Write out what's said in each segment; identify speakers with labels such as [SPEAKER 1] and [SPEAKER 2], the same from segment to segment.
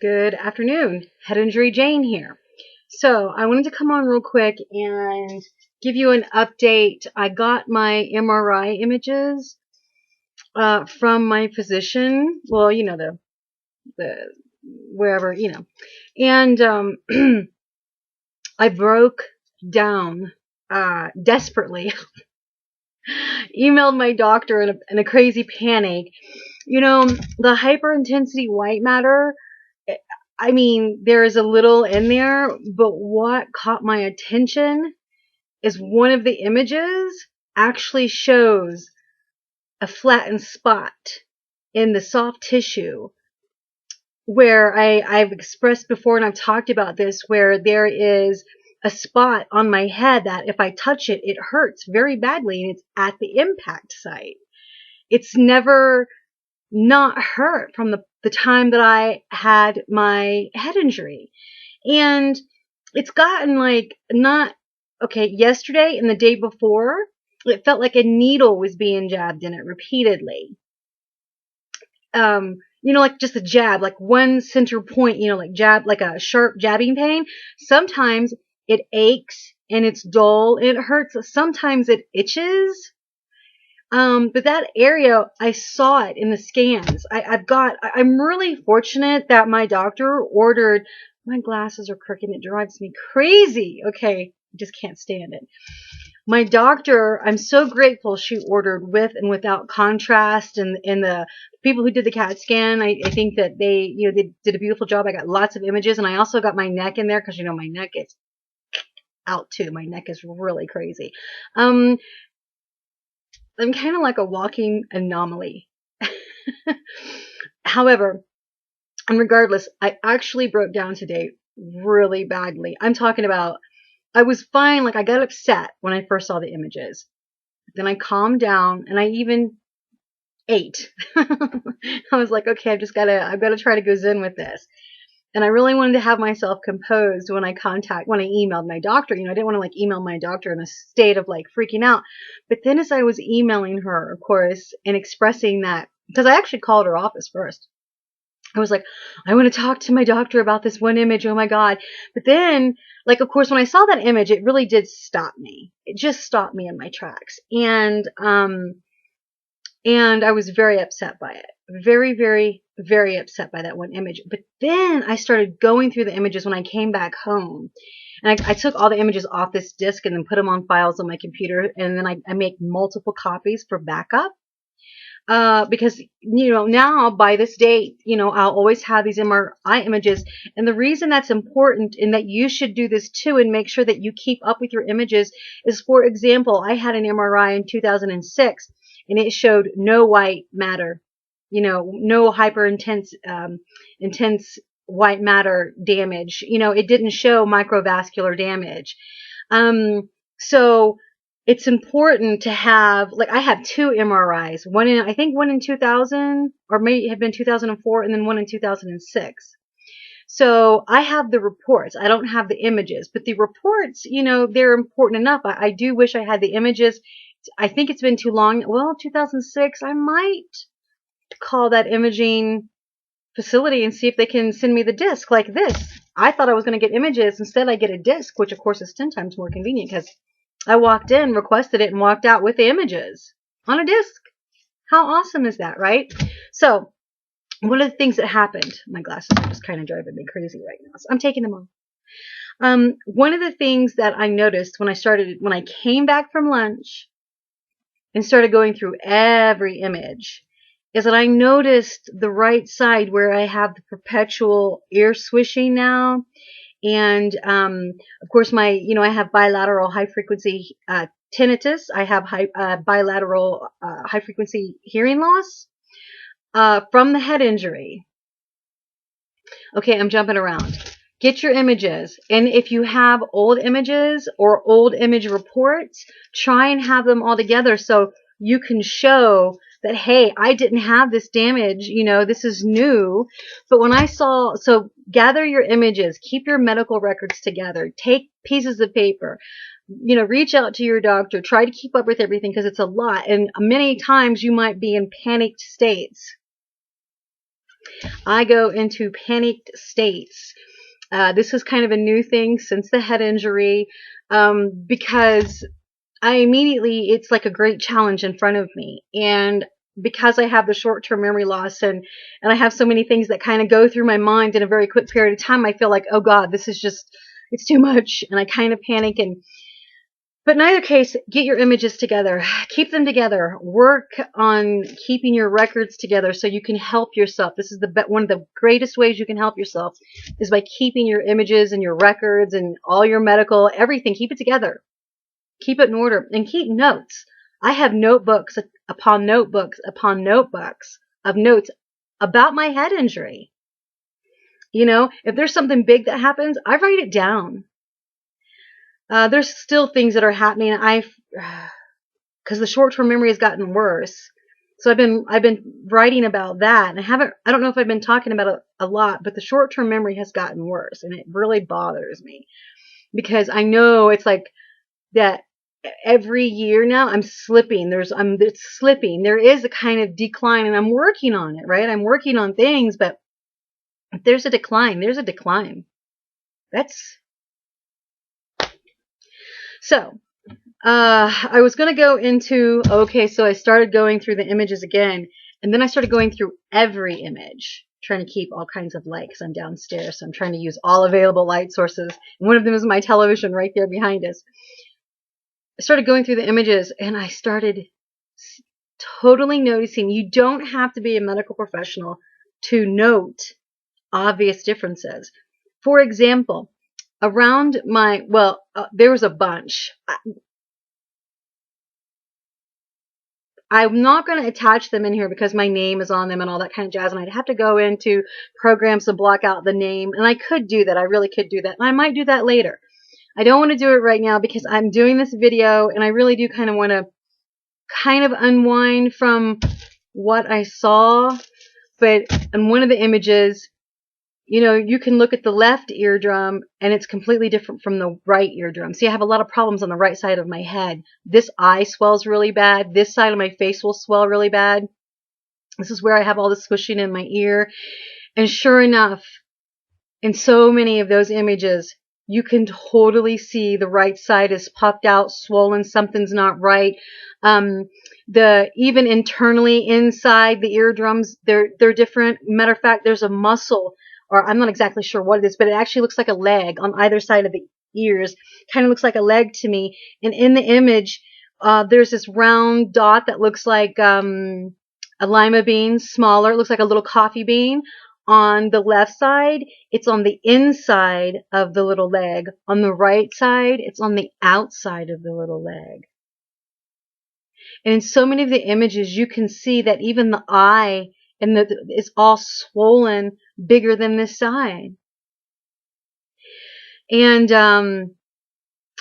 [SPEAKER 1] Good afternoon. Head Injury Jane here. So I wanted to come on real quick and give you an update. I got my MRI images from my physician. Well, you know, the wherever, you know. And I broke down desperately. Emailed my doctor in a crazy panic. You know, the hyperintensity white matter, I mean, there is a little in there, but what caught my attention is one of the images actually shows a flattened spot in the soft tissue where I've expressed before and I've talked about this, where there is a spot on my head that if I touch it, it hurts very badly, and it's at the impact site. It's never not hurt from the time that I had my head injury. And it's gotten like yesterday and the day before, it felt like a needle was being jabbed in it repeatedly. Like just a jab, like one center point, like jab, like a sharp jabbing pain. Sometimes it aches and it's dull and it hurts. Sometimes it itches. But that area, I saw it in the scans. I'm really fortunate that my doctor ordered, my glasses are crooked. It drives me crazy. Okay. I just can't stand it. My doctor, I'm so grateful she ordered with and without contrast, and the people who did the CAT scan, I think that they did a beautiful job. I got lots of images, and I also got my neck in there because, my neck is out too. My neck is really crazy. I'm kind of like a walking anomaly. However, and regardless, I actually broke down today really badly. I'm talking about, I was fine. Like, I got upset when I first saw the images. Then I calmed down and I even ate. I was like, okay, I've got to try to go zen with this. And I really wanted to have myself composed when I emailed my doctor. I didn't want to like email my doctor in a state of like freaking out. But then as I was emailing her, of course, and expressing that, because I actually called her office first. I was like, I want to talk to my doctor about this one image. Oh my God. But then, like, of course, when I saw that image, it really did stop me. It just stopped me in my tracks. And I was very upset by it. Very, very, very upset by that one image. But then I started going through the images when I came back home. And I took all the images off this disk and then put them on files on my computer. And then I make multiple copies for backup. Because, now by this date, I'll always have these MRI images. And the reason that's important, and that you should do this too and make sure that you keep up with your images, is, for example, I had an MRI in 2006 and it showed no white matter, no intense white matter damage. It didn't show microvascular damage. So it's important to have, like, I have two MRIs, one in 2000, or maybe it had been 2004, and then one in 2006. So I have the reports. I don't have the images, but the reports, they're important enough. I do wish I had the images. I think it's been too long. Well, 2006, I might call that imaging facility and see if they can send me the disc like this. I thought I was going to get images. Instead, I get a disc, which of course is 10 times more convenient because I walked in, requested it, and walked out with the images on a disc. How awesome is that, right? So one of the things that happened, my glasses are just kind of driving me crazy right now, so I'm taking them off. One of the things that I noticed when I came back from lunch and started going through every image, is that I noticed the right side where I have the perpetual ear swishing now. And, of course, I have bilateral high frequency, tinnitus. I have bilateral, high frequency hearing loss, from the head injury. Okay. I'm jumping around. Get your images. And if you have old images or old image reports, try and have them all together so you can show that, hey, I didn't have this damage, this is new. But so gather your images, keep your medical records together, take pieces of paper, reach out to your doctor, try to keep up with everything because it's a lot. And many times you might be in panicked states. I go into panicked states. This is kind of a new thing since the head injury, because I immediately, it's like a great challenge in front of me. And because I have the short-term memory loss, and I have so many things that kind of go through my mind in a very quick period of time, I feel like, oh God, this is just, it's too much. And I kind of panic. But in either case, get your images together, keep them together, work on keeping your records together so you can help yourself. This is one of the greatest ways you can help yourself is by keeping your images and your records and all your medical, everything, keep it together. Keep it in order and keep notes. I have notebooks upon notebooks upon notebooks of notes about my head injury. You know, if there's something big that happens, I write it down. There's still things that are happening. Because the short-term memory has gotten worse. So I've been writing about that, and I don't know if I've been talking about it a lot, but the short-term memory has gotten worse, and it really bothers me because I know it's like that every year now I'm slipping. It's slipping. There is a kind of decline, and I'm working on it, right? I'm working on things, but if there's a decline, there's a decline. So. I was going to go into, okay, so I started going through the images again, and then I started going through every image, trying to keep all kinds of light because I'm downstairs, so I'm trying to use all available light sources. And one of them is my television right there behind us. I started going through the images, and I started totally noticing you don't have to be a medical professional to note obvious differences. For example, around there was a bunch. I'm not going to attach them in here because my name is on them and all that kind of jazz, and I'd have to go into programs to block out the name, and I could do that. I really could do that, and I might do that later. I don't want to do it right now because I'm doing this video, and I really do kind of want to kind of unwind from what I saw. But in one of the images, you know, you can look at the left eardrum and it's completely different from the right eardrum. See, I have a lot of problems on the right side of my head. This eye swells really bad. This side of my face will swell really bad. This is where I have all the squishing in my ear. And sure enough, in so many of those images, you can totally see the right side is puffed out, swollen, something's not right. Even internally inside the eardrums, they're different. Matter of fact, there's a muscle, or I'm not exactly sure what it is, but it actually looks like a leg on either side of the ears. Kind of looks like a leg to me. And in the image, there's this round dot that looks like a lima bean, smaller. It looks like a little coffee bean. On the left side, it's on the inside of the little leg. On the right side, it's on the outside of the little leg. And in so many of the images, you can see that even the eye is all swollen, bigger than this side. And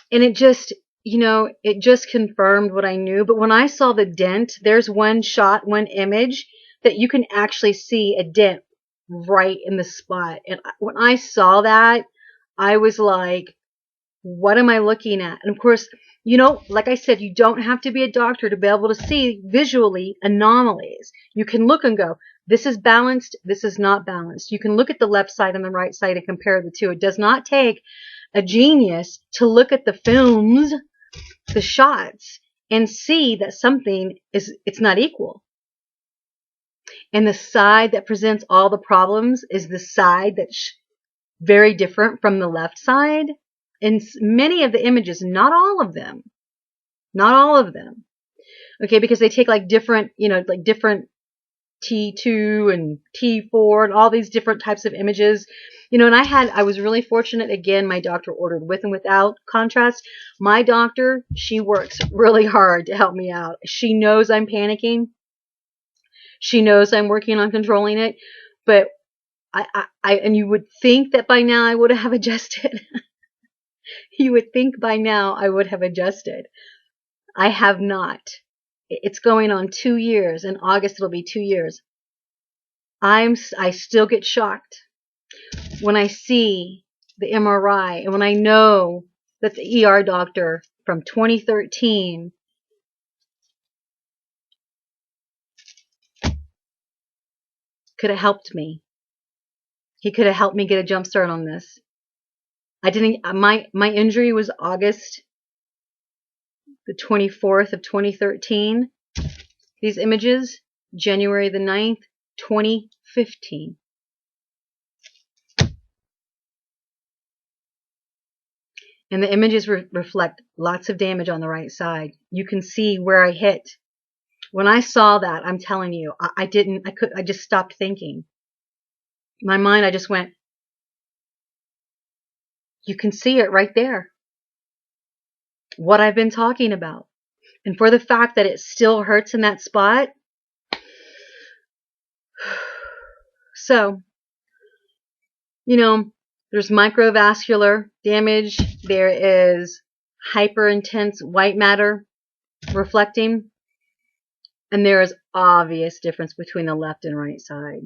[SPEAKER 1] it just, you know, it just confirmed what I knew. But when I saw the dent, there's one shot, one image that you can actually see a dent right in the spot. And when I saw that, I was like, what am I looking at? And of course, you know, like I said, you don't have to be a doctor to be able to see visually anomalies. You can look and go, this is balanced, this is not balanced. You can look at the left side and the right side and compare the two. It does not take a genius to look at the films, the shots, and see that it's not equal. And the side that presents all the problems is the side that's very different from the left side. In many of the images, not all of them. Not all of them. Okay, because they take like different, you know, like different T2 and T4 and all these different types of images. You know, and I was really fortunate. Again, my doctor ordered with and without contrast. My doctor, she works really hard to help me out. She knows I'm panicking. She knows I'm working on controlling it, but and you would think that by now I would have adjusted. You would think by now I would have adjusted. I have not. It's going on 2 years. In August, it'll be 2 years. I still get shocked when I see the MRI and when I know that the ER doctor from 2013 could have helped me. He could have helped me get a jump start on this. I didn't, my injury was August the 24th of 2013. These images, January the 9th, 2015. And the images reflect lots of damage on the right side. You can see where I hit. When I saw that, I'm telling you, I just stopped thinking. My mind, I just went, you can see it right there. What I've been talking about. And for the fact that it still hurts in that spot. So, you know, there's microvascular damage. There is hyper intense white matter reflecting. And there is obvious difference between the left and right side.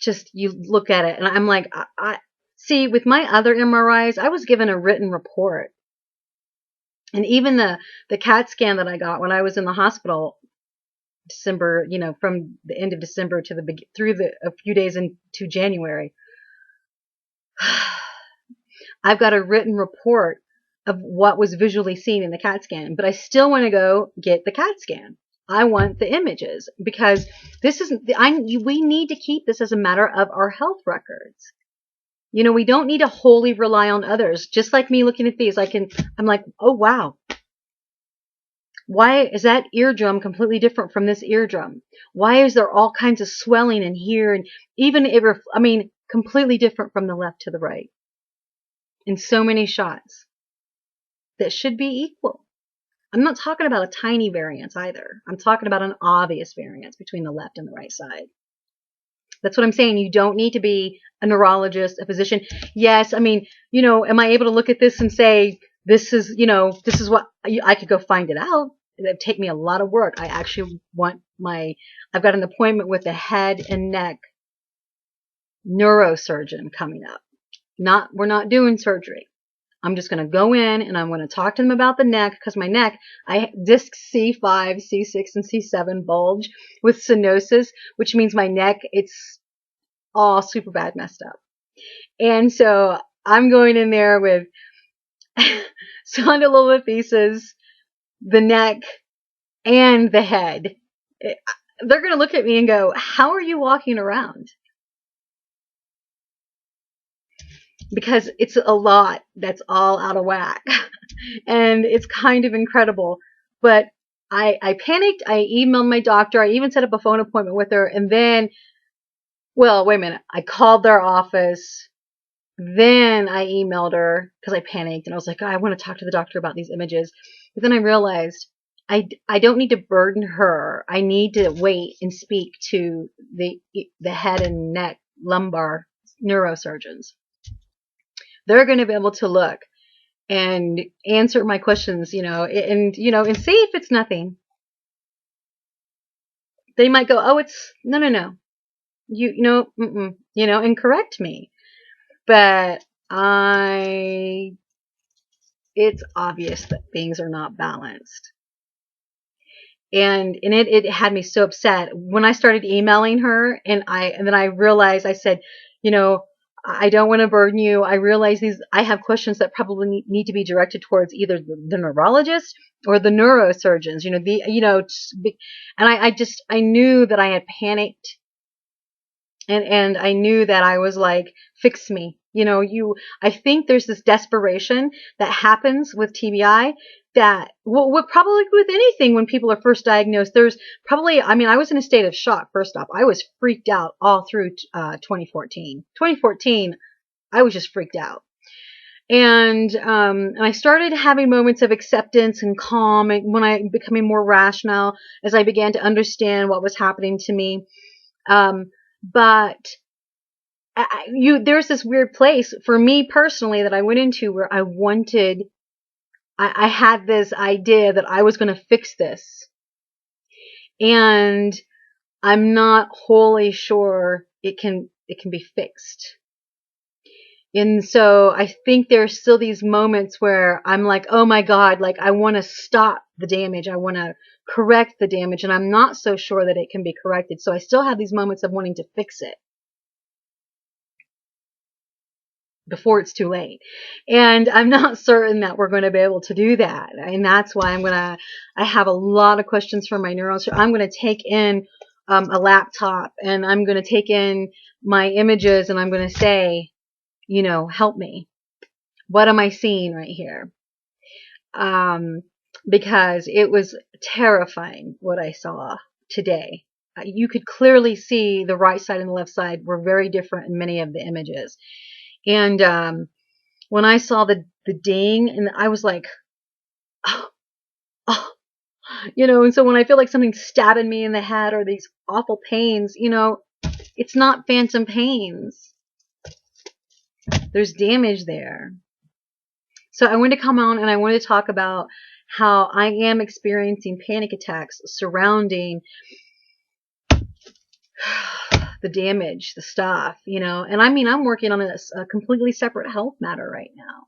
[SPEAKER 1] Just, you look at it and I'm like, I see, with my other MRIs, I was given a written report. And even the CAT scan that I got when I was in the hospital, December, from the end of December to a few days into January, I've got a written report of what was visually seen in the CAT scan, but I still want to go get the CAT scan. I want the images because this isn't, we need to keep this as a matter of our health records. We don't need to wholly rely on others. Just like me looking at these, I'm like, oh wow. Why is that eardrum completely different from this eardrum? Why is there all kinds of swelling in here? And even completely different from the left to the right. In so many shots that should be equal. I'm not talking about a tiny variance either. I'm talking about an obvious variance between the left and the right side. That's what I'm saying. You don't need to be a neurologist, a physician. Yes, am I able to look at this and say, this is what I could go find it out. It'd take me a lot of work. I actually I've got an appointment with a head and neck neurosurgeon coming up. We're not doing surgery. I'm just going to go in and I'm going to talk to them about the neck because my neck, disc C5, C6, and C7 bulge with stenosis, which means my neck, it's all super bad messed up. And so I'm going in there with spondylolisthesis, the neck, and the head. They're going to look at me and go, how are you walking around? Because it's a lot that's all out of whack. And it's kind of incredible. But I panicked. I emailed my doctor. I even set up a phone appointment with her. And then, well, wait a minute. I called their office. Then I emailed her because I panicked. And I was like, oh, I want to talk to the doctor about these images. But then I realized I don't need to burden her. I need to wait and speak to the head and neck lumbar neurosurgeons. They're going to be able to look and answer my questions, and see if it's nothing. They might go, oh, it's no. And correct me. But it's obvious that things are not balanced. And it had me so upset when I started emailing her and then I realized, I said, I don't want to burden you. I realize I have questions that probably need to be directed towards either the neurologist or the neurosurgeons, and I knew that I had panicked and I knew that I was like, fix me. I think there's this desperation that happens with TBI that, probably with anything when people are first diagnosed, there's probably, I was in a state of shock. First off, I was freaked out all through 2014. 2014, I was just freaked out. And I started having moments of acceptance and calm when I becoming more rational as I began to understand what was happening to me. But there's this weird place for me personally that I went into where I had this idea that I was going to fix this. And I'm not wholly sure it can be fixed. And so I think there's still these moments where I'm like, oh my God, like I want to stop the damage. I want to correct the damage. And I'm not so sure that it can be corrected. So I still have these moments of wanting to fix it. before it's too late. And I'm not certain that we're going to be able to do that. And that's why I have a lot of questions for my neurons. I'm going to take in a laptop, and I'm going to take in my images, and I'm going to say, help me. What am I seeing right here? Because it was terrifying what I saw today. You could clearly see the right side and the left side were very different in many of the images. And when I saw the ding, and I was like, oh, oh, and so when I feel like something's stabbing me in the head or these awful pains, it's not phantom pains. There's damage there. So I wanted to come on and I wanted to talk about how I am experiencing panic attacks surrounding the damage, the stuff, and I mean, I'm working on a completely separate health matter right now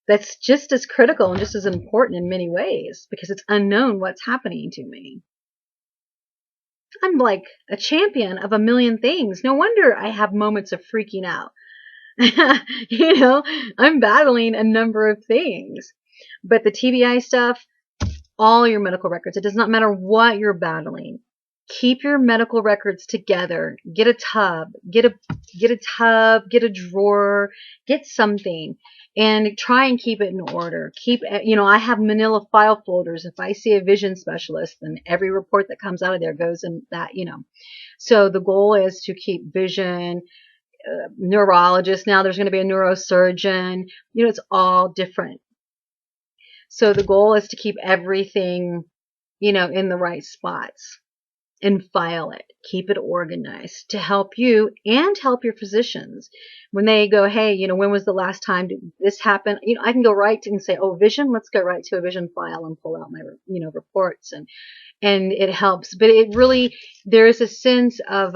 [SPEAKER 1] that's just as critical and just as important in many ways, because it's unknown what's happening to me. I'm like a champion of a million things. No wonder I have moments of freaking out. I'm battling a number of things. But the TBI stuff, all your medical records, it does not matter what you're battling. Keep your medical records together. Get a tub, get a drawer, get something, and try and keep it in order. I have manila file folders. If I see a vision specialist, then every report that comes out of there goes in that, So the goal is to keep vision, neurologist. Now there's going to be a neurosurgeon. It's all different. So the goal is to keep everything, in the right spots and file it. Keep it organized to help you and help your physicians. When they go, hey, when was the last time this happened? I can go right and say, oh, vision, let's go right to a vision file and pull out my, reports, and it helps. But it really, there is a sense of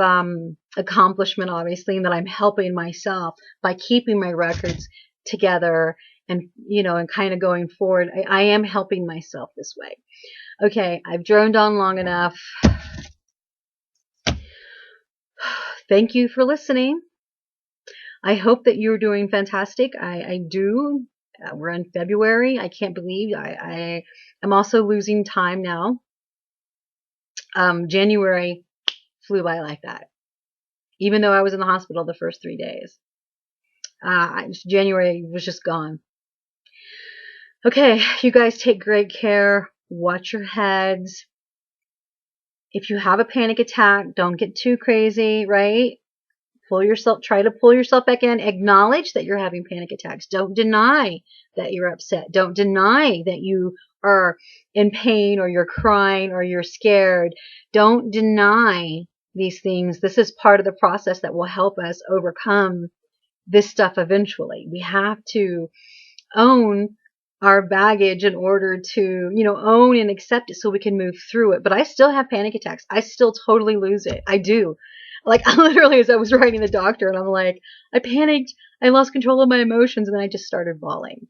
[SPEAKER 1] accomplishment, obviously, and that I'm helping myself by keeping my records together and, and kind of going forward. I am helping myself this way. Okay, I've droned on long enough. Thank you for listening. I hope that you're doing fantastic. I do. We're in February. I can't believe I'm also losing time now. January flew by like that, even though I was in the hospital the first 3 days. January was just gone. Okay, you guys take great care. Watch your heads. If you have a panic attack, don't get too crazy, right? Try to pull yourself back in. Acknowledge that you're having panic attacks. Don't deny that you're upset. Don't deny that you are in pain or you're crying or you're scared. Don't deny these things. This is part of the process that will help us overcome this stuff eventually. We have to own our baggage in order to, own and accept it so we can move through it. But I still have panic attacks. I still totally lose it. I do. Like, literally, as I was writing the doctor, and I'm like, I panicked, I lost control of my emotions, and then I just started bawling.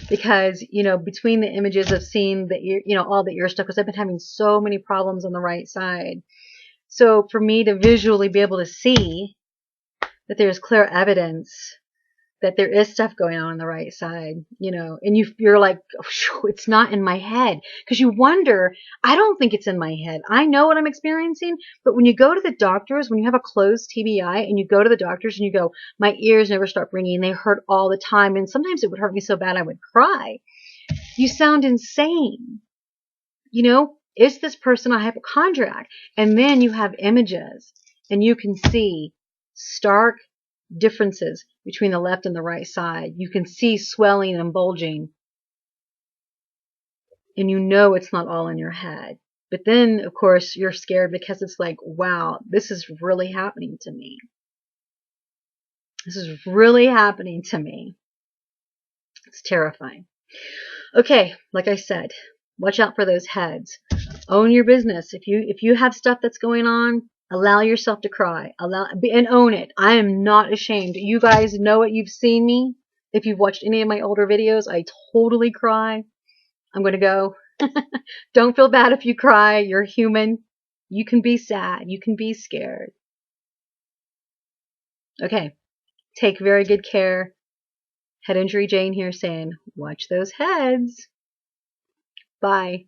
[SPEAKER 1] Because, between the images of seeing the ear, all the ear stuff, because I've been having so many problems on the right side. So for me to visually be able to see that there's clear evidence that there is stuff going on the right side, and you're like, oh, it's not in my head. Because you wonder, I don't think it's in my head. I know what I'm experiencing, but when you go to the doctors, when you have a closed TBI and you go to the doctors and you go, my ears never stop ringing, they hurt all the time, and sometimes it would hurt me so bad I would cry. You sound insane. Is this person a hypochondriac? And then you have images and you can see stark differences between the left and the right side. You can see swelling and bulging, and it's not all in your head. But then, of course, you're scared because it's like, wow, this is really happening to me. This is really happening to me. It's terrifying. Okay, like I said, watch out for those heads. Own your business. If you have stuff that's going on, allow yourself to cry. And own it. I am not ashamed. You guys know it. You've seen me. If you've watched any of my older videos, I totally cry. I'm going to go. Don't feel bad if you cry. You're human. You can be sad. You can be scared. Okay. Take very good care. Head Injury Jane here saying, watch those heads. Bye.